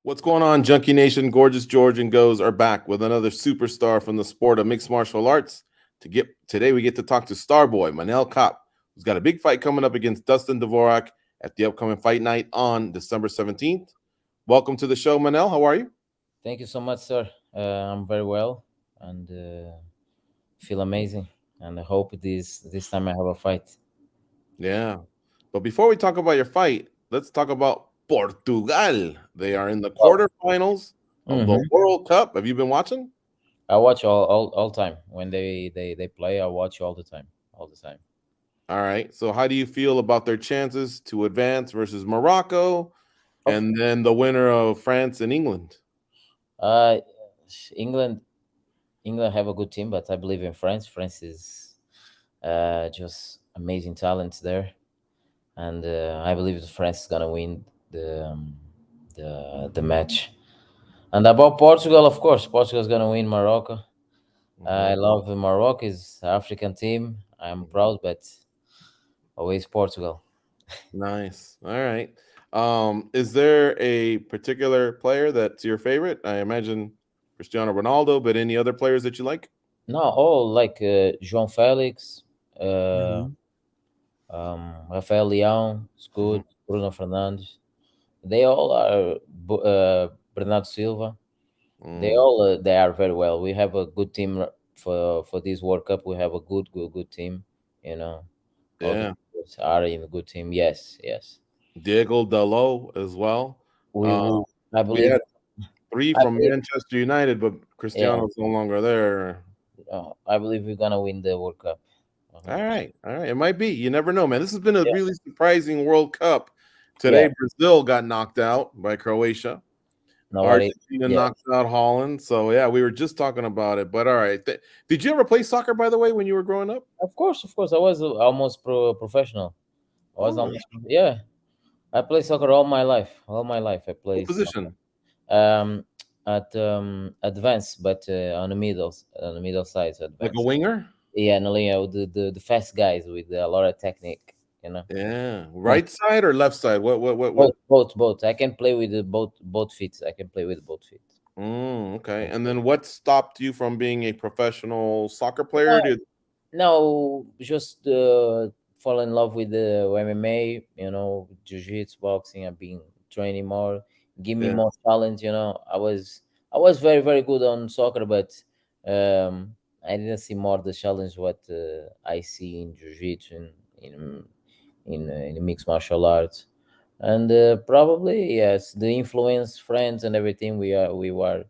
What's going on, Junkie Nation? Gorgeous George and Goes are back with another superstar from the sport of mixed martial arts. Today, we get to talk to Starboy Manel Kape, who's got a big fight coming up against Dustin Dvorak at the upcoming fight night on December 17th. Welcome to the show, Manel. How are you? Thank you so much, sir. I'm very well and feel amazing. And I hope this time I have a fight. Yeah. But before we talk about your fight, let's talk about Portugal. They are in the Oh, quarterfinals of the hmm World Cup. Have you been watching? I watch all time when they play. I watch all the time. All right. So, how do you feel about their chances to advance versus Morocco Of and then the winner of France and England? uh, England England have a good team, but I believe in France. France is just amazing talents there, and I believe that France is gonna win the match. And about Portugal, of course, Portugal is gonna win Morocco. I Mhm, love Morocco is African team. I'm mhm. proud, but always Portugal. Nice. All right. Is there a particular player that's your favorite? I imagine Cristiano Ronaldo, but any other players that you like? No, all like João Felix, uh, Mhm, Rafael Leão, it's mhm, good. Bruno Fernandes. They all are. Bernardo Silva. mm. They are very well. We have a good team for this World Cup. We have a good team. You know, all the Yeah. players are in a good team. Yes, yes. Diego Dalot as well. We, Uh, we I we believe had three I from believe Manchester United, but yeah. Cristiano's no longer there. I believe we're gonna win the World Cup. All 100%. right, all right. It might be. You never know, man. This has been a Yeah, really surprising World Cup. yeah. Today, Brazil got knocked out by Croatia. Nobody. Argentina Yeah, knocked out Holland. So yeah, we were just talking about it. But all right. Did you ever play soccer, by the way, when you were growing up? of course, of course. I was almost professional. I was Oh, almost yeah. I play soccer all my life. All my life, I what play soccer. position? Um, at advanced, but on the middle size, Like a advanced. winger? Yeah, no, you know, the fast guys with a lot of technique. You know, Yeah. Mm. Right side or left side? What? both. I can play with both feet. I can play with both feet. Okay. And then what stopped you from being a professional soccer player? No, no, just fall in love with the MMA, jiu-jitsu, boxing. I've been training more, give me Yeah. more challenge. I was very, very good on soccer, but I didn't see more the challenge what I see in jiu-jitsu in mixed martial arts. And probably yes, the influence, friends, and everything. We were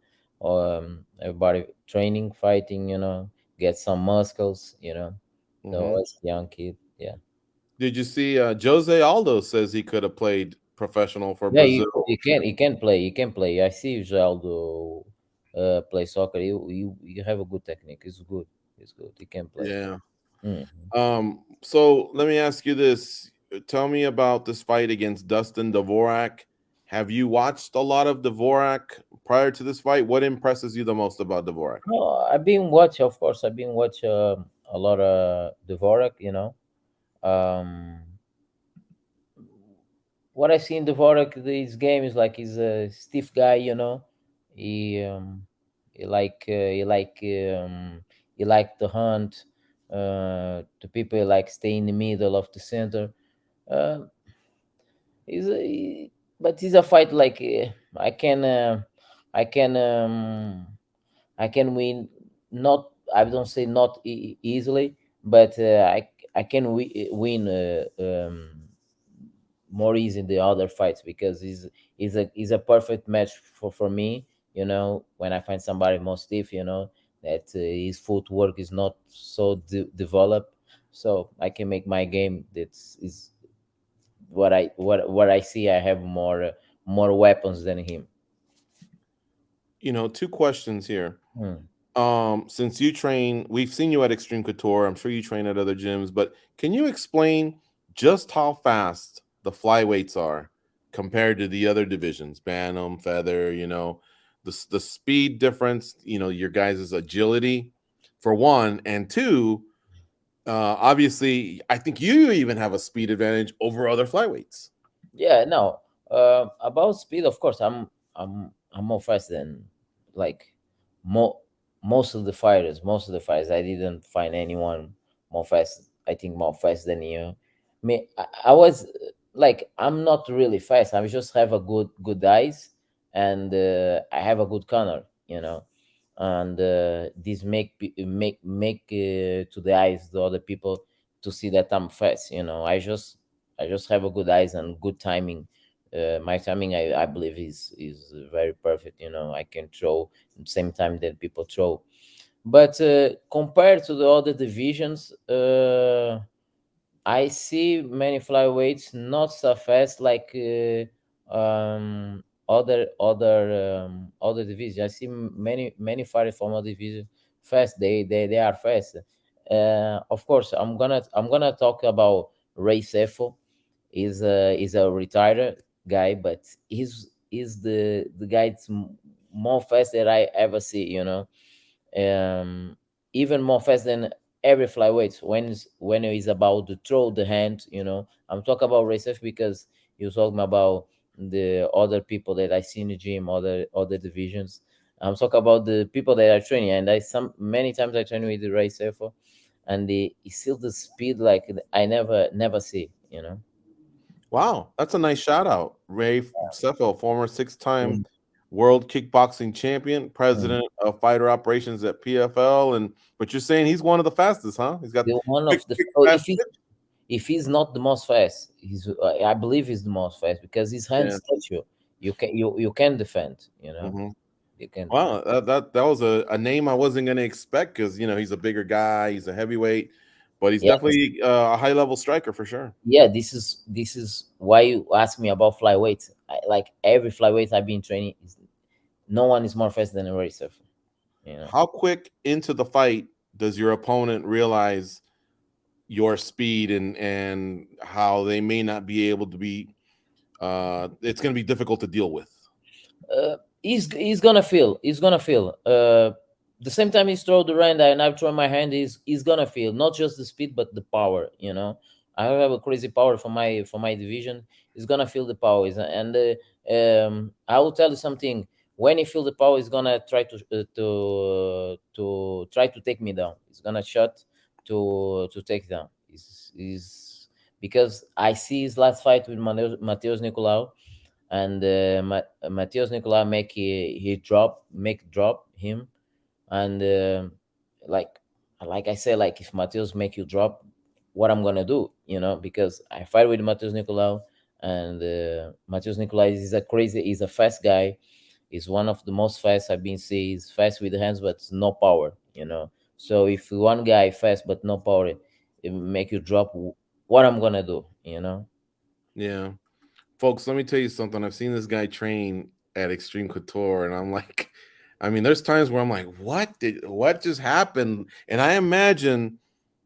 everybody training, fighting. Get some muscles. So I Hmm. was a young kid. Yeah, Did you see Jose Aldo says he could have played professional for yeah. Brazil? He can play. He can play. I see Ronaldo play soccer. You have a good technique. It's good. It's good. He can play. Yeah. Mhm. So let me ask you this. Tell me about this fight against Dustin Dvorak. Have you watched a lot of Dvorak prior to this fight? What impresses you the most about Dvorak? No, I've been watch. Of course, I've been watch a lot of Dvorak. Um, what I see in Dvorak this game is like he's a stiff guy. He he like uh, he like he like to hunt. The people like stay in the middle of the center. Uh, he's a, he, but he's a fight like I can I can win. Not I don't say not easily, but I can win. More easy in the other fights because he's a perfect match for me. When I find somebody more stiff, that his footwork is not so developed, so I can make my game. That's is what I see. I have more weapons than him. Two questions here. Hmm. Since you train, we've seen you at Extreme Couture. I'm sure you train at other gyms, but can you explain just how fast the flyweights are compared to the other divisions, Bantam, Feather? The speed difference. Your guys' agility, for one, and two. Obviously, I think you even have a speed advantage over other flyweights. Yeah, no. About speed, of course, I'm more fast than like mo- most of the fighters. I didn't find anyone more fast. I think more fast than you. Me, I was like, I'm not really fast. I just have a good eyes, and I have a good corner, and this make to the eyes the other people to see that I'm fast. I just have a good eyes and good timing. My timing, I believe, is very perfect. I can throw at the same time that people throw. But compared to the other divisions, I see many flyweights not so fast like other divisions. I see many fighters from other divisions fast. They are fast. Of course, I'm gonna talk about Ray Sefo. Is a retired guy, but he's the guy that's more fast that I ever see. Um, Even more fast than every flyweight when it's about to throw the hand. I'm talking about racers because you're talking about the other people that I see in the gym, other divisions. I'm talking about the people that are training, and I some many times I train with the racer, and the it's still the speed like I never see. Wow, that's a nice shout out. Ray Seffel, former six-time Mm, world kickboxing champion, mm. president of fighter operations at PFL, and but you're saying he's one of the fastest, huh? He's got The one quick, of the quick, oh, fast twitch. if he's not the most fast, I believe he's the most fast because his Yeah. hands touch you. You can defend. Hmm. You can. Wow, that was a name I wasn't going to expect because he's a bigger guy, he's a heavyweight, but he's Yeah, definitely a high level striker for sure. yeah. This is why you ask me about flyweight. Like every flyweight I've been training, no one is more fast than a racer. You know. How quick into the fight does your opponent realize your speed and how they may not be able to be it's going to be difficult to deal with. He's gonna feel the same time he's throw the hand and I throw my hand. He's gonna feel not just the speed but the power. I have a crazy power for my division. He's gonna feel the power. And I will tell you something. When he feel the power, he's gonna try to try to take me down. He's gonna shot to take down. Is Because I see his last fight with Mateus Nicolau, and Matheus Nicola make he drop make drop him, and like like I say, like if Matheus make you drop, what I'm gonna do, because I fight with Matheus Nicolau, and Matheus Nicolau is a fast guy. He's one of the most fast I've been seeing. He's fast with the hands, but no power. So if one guy fast but no power, it make you drop. What I'm gonna do? Yeah. Folks, let me tell you something. I've seen this guy train at Extreme Couture, and I'm like, I mean, there's times where I'm like, what just happened? And I imagine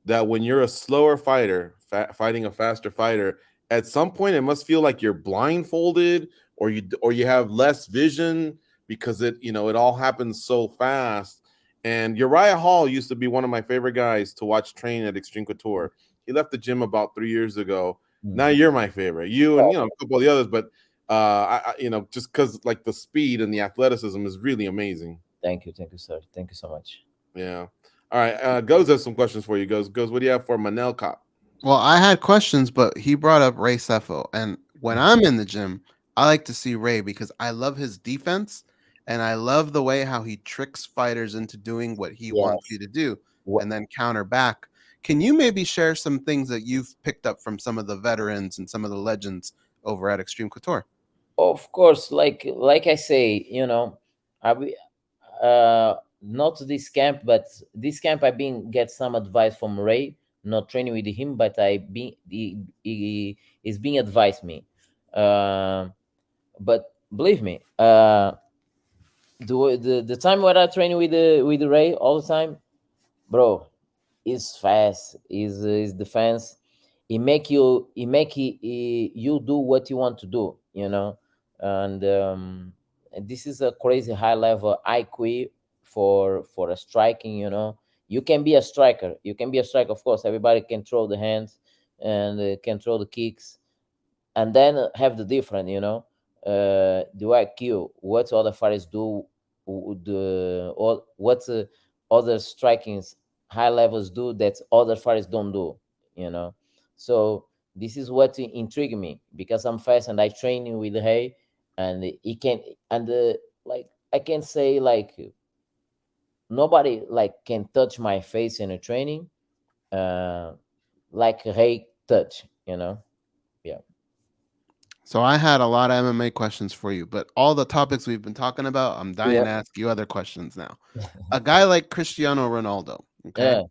that when you're a slower fighter, fighting a faster fighter, at some point it must feel like you're blindfolded, or you have less vision because it all happens so fast. And Uriah Hall used to be one of my favorite guys to watch train at Extreme Couture. He left the gym about 3 years ago. Now Mm. you're my favorite. You and a couple of the others, but just because like the speed and the athleticism is really amazing. Thank you, sir. Thank you so much. Yeah. All right. Goes has some questions for you. Goes. What do you have for Manel Kape? Well, I had questions, but he brought up Ray Sefo. And when I'm in the gym, I like to see Ray because I love his defense and I love the way how he tricks fighters into doing what he wants you Yes. to do Wha- and then counter back. Can you maybe share some things that you've picked up from some of the veterans and some of the legends over at Extreme Couture? Of course, like I say, I be, not this camp, but this camp I've been get some advice from Ray. Not training with him, but I been he is being advised me. Uh, but believe me, the time when I train with the Ray all the time, bro, is fast. Is defense. You do what you want to do. And this is a crazy high level IQ for a striking. You can be a striker. You can be a striker. Of course, everybody can throw the hands and can throw the kicks, and then have the different. the IQ, what other fighters do, the all what other strikings high levels do that other fighters don't do, you know. So this is what intrigued me because I'm fast and I train with Hay, and he can, and like I can say like nobody like can touch my face in a training, uh, like Hay touch, you know. Yeah. So I had a lot of MMA questions for you, but all the topics we've been talking about, I'm dying Yeah. to ask you other questions now. A guy like Cristiano Ronaldo, okay? Yeah.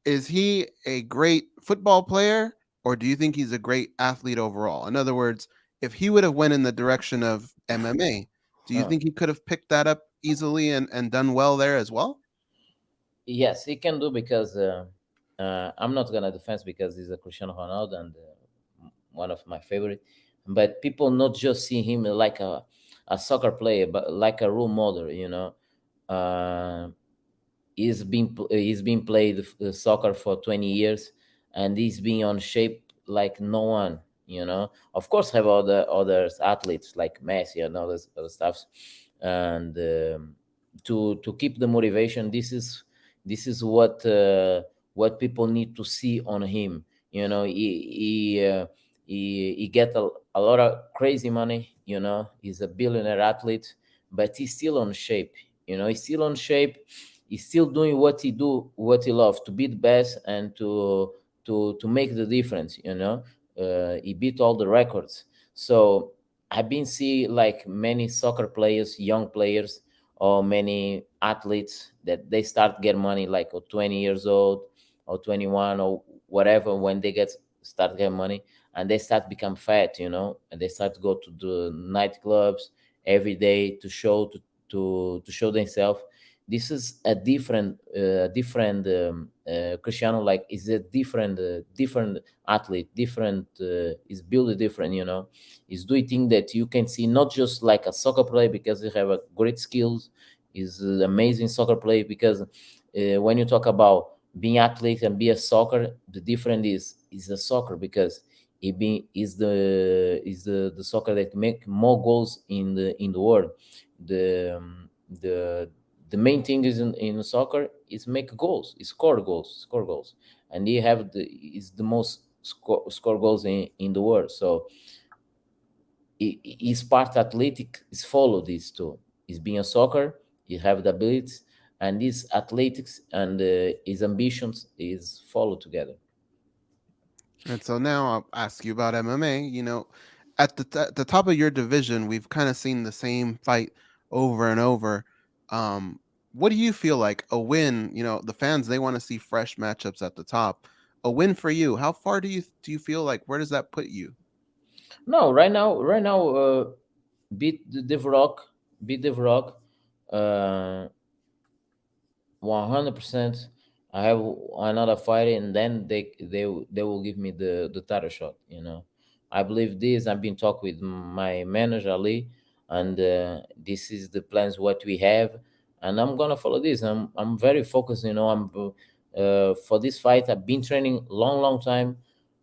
Is he a great football player or do you think he's a great athlete overall? In other words, if he would have went in the direction of MMA, do you Uh. think he could have picked that up easily and done well there as well? Yes, he can do because I'm not gonna defend because he's a Cristiano Ronaldo and one of my favorite. But people not just see him like a soccer player, but like a role model. You know, uh, he's been played soccer for 20 years, and he's been on shape like no one. You know, of course, have other athletes like Messi and all this other stuff, and to keep the motivation, this is what people need to see on him. You know, he get a lot of crazy money. You know, he's a billionaire athlete, but he's still on shape. You know, he's still on shape. He's still doing what he loves, to be the best and to make the difference. You know, he beat all the records. So I've been see like many soccer players, young players, or many athletes that they start get money like at 20 years old or 21 or whatever when they get start getting money, and they start become fat, you know, and they start to go to the nightclubs every day to show to show themselves. This is a different Cristiano, like is a different athlete, different is built different, you know. Is doing thing that you can see not just like a soccer player because they have a great skills, is amazing soccer player because when you talk about being athlete and be a soccer, the difference is the soccer because it be is the soccer that make more goals in the world. The the main thing is in soccer is make goals, is score goals, and he have the is the most score goals in the world. So his part athletic is follow these two. Is being a soccer, he have the abilities, and his athletics and his ambitions is follow together. And so now I'll ask you about MMA. You know, at the top of your division, we've kind of seen the same fight over and over. Um, what do you feel like a win? You know, the fans they want to see fresh matchups at the top. A win for you. How far do you feel like? Where does that put you? No, right now, beat the Dvorak, beat Dvorak, uh, 100%. I have another fight, and then they will give me the title shot. You know, I believe this. I've been talking with my manager Ali, and this is the plans what we have, and I'm gonna follow this. I'm very focused. You know, I'm for this fight. I've been training long time.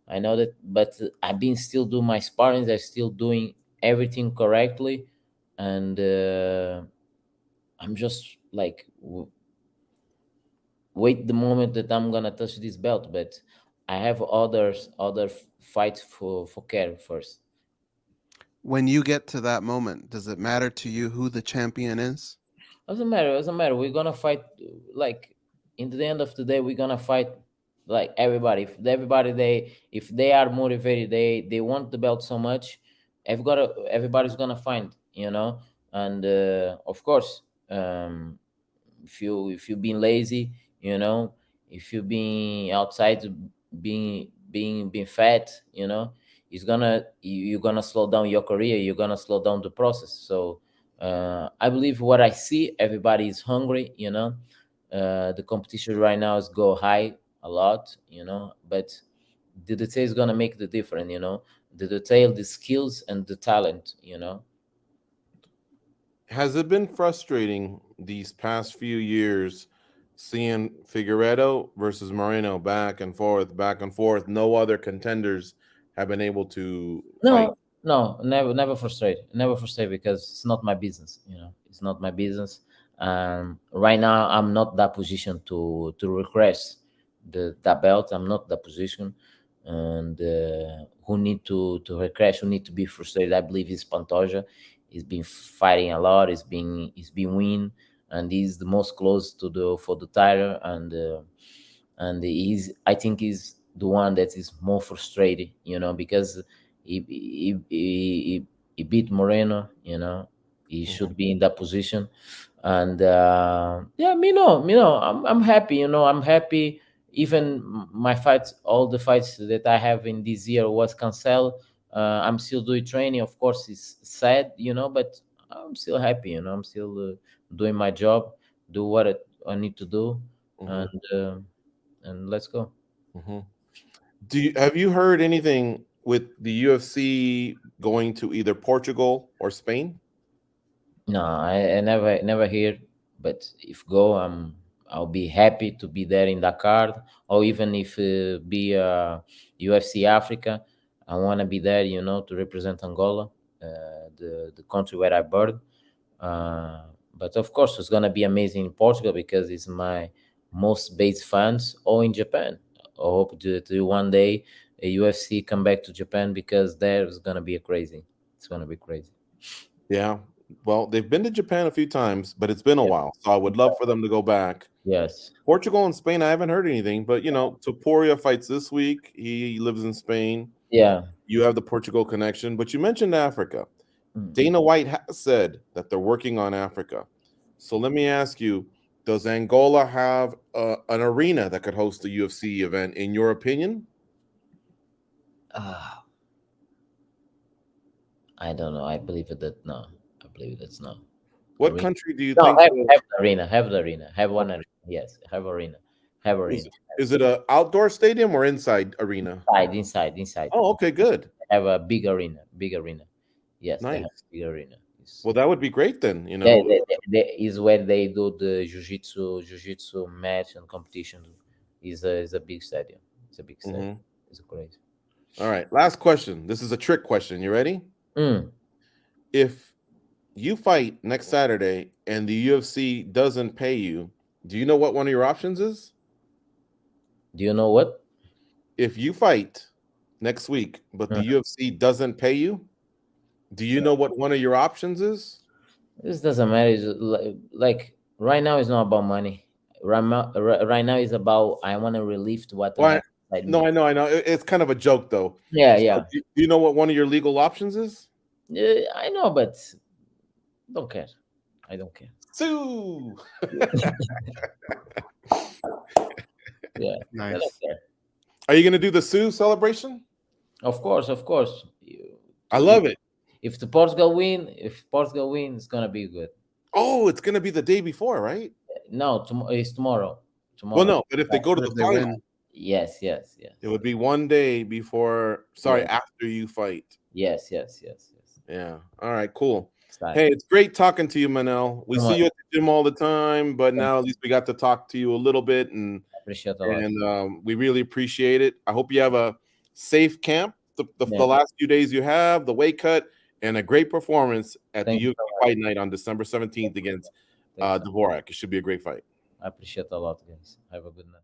I know that, but I've been still doing my sparring. I'm still doing everything correctly, and I'm just like wait the moment that I'm gonna touch this belt, but I have other fights for care first. When you get to that moment, does it matter to you who the champion is? Doesn't matter. We're gonna fight like in the end of the day. We're gonna fight like everybody. If they are motivated, they want the belt so much. Everybody's gonna find, you know, and of course, if you've been lazy, you know, if you've been outside being fat, you know, you're gonna slow down your career, you're gonna slow down the process. So I believe what I see, everybody is hungry, you know. The competition right now is go high a lot, you know, but the detail is gonna make the difference, you know. The detail, the skills and the talent, you know. Has it been frustrating these past few years seeing Figueredo versus Moreno back and forth, back and forth? No other contenders have been able to fight. No, No, never frustrated. Never frustrated because it's not my business. It's not my business. Right now, I'm not that position to request that belt. I'm not that position, and who need to request, who need to be frustrated. I believe is Pantoja. He's been fighting a lot. He's been win, and he's the most close to the for the title, and I think he's the one that is more frustrated, because he beat Moreno. He Mhm. should be in that position, and yeah, I'm happy. I'm happy. Even my fights, all the fights that I have in this year was canceled. I'm still doing training. Of course, it's sad, but I'm still happy. I'm still doing my job, do what I need to do, and Mhm. uh, and let's go. Mhm. Have you heard anything with the UFC going to either Portugal or Spain? No, I never hear, but if go, I'll be happy to be there in Dakar, or even if be UFC Africa, I want to be there, to represent Angola, the country where I born. But of course, it's gonna be amazing in Portugal because it's my most base fans, or in Japan. I hope to one day a UFC come back to Japan because there's gonna be a crazy. It's gonna be crazy. Yeah. Well, they've been to Japan a few times, but it's been a Yeah. while. So I would love for them to go back. Yes. Portugal and Spain, I haven't heard anything, but Topuria fights this week. He lives in Spain. Yeah. You have the Portugal connection, but you mentioned Africa. Mm. Dana White has said that they're working on Africa. So let me ask you, does Angola have an arena that could host a UFC event, in your opinion? Ah, I don't know. I believe it that no. I believe that's no. What Arena. country do you No, think will? have the arena. Have the arena. Have one Okay. arena. Yes, have arena. Have Is, arena. is it a outdoor stadium or inside arena? Inside. Oh, okay, good. Have a big arena. Big arena. Yes, they have Nice. big arena. It's, Well, that would be great then, you they, know. they, they is where they do the jiu-jitsu match and competition. Is a big stadium. It's a big stadium. Mhm. It's crazy. All right, last question. This is a trick question. You ready? Mm. If you fight next Saturday and the UFC doesn't pay you, do you know what one of your options is? Do you know what? If you fight next week, but the Mm. UFC doesn't pay you, do you know what one of your options is? This doesn't matter. It's like right now, it's not about money. Right now, it's about I want to relieve what I Why? have inside No, me. I know. It's kind of a joke, though. Yeah, So, yeah. do you know what one of your legal options is? I know, but don't care. I don't care. Sue. Yeah, I don't Nice. care. Are you going to do the Sue celebration? Of course, of course. I If love it. if Portugal win, it's gonna be good. Oh, it's going to be the day before, right? No, it's tomorrow. Well, Tomorrow. no, but if they Right. go to If the they final, win, Yes, yes, yes, it would be one day before, sorry, yes, after you fight. yes. Yeah. All right, cool. Hey, Excited. it's great talking to you, Manel. We So see much. you at the gym all the time, but Thank now you. at least we got to talk to you a little bit, and I appreciate a lot. and we really appreciate it. I hope you have a safe camp, Yeah. the last few days you have, the weight cut, and a great performance at the Thank you UFC so much. fight night on December Thank 17th you. against Thank you so much. Dvorak. It should be a great fight. I appreciate a lot, guys. Have a good night.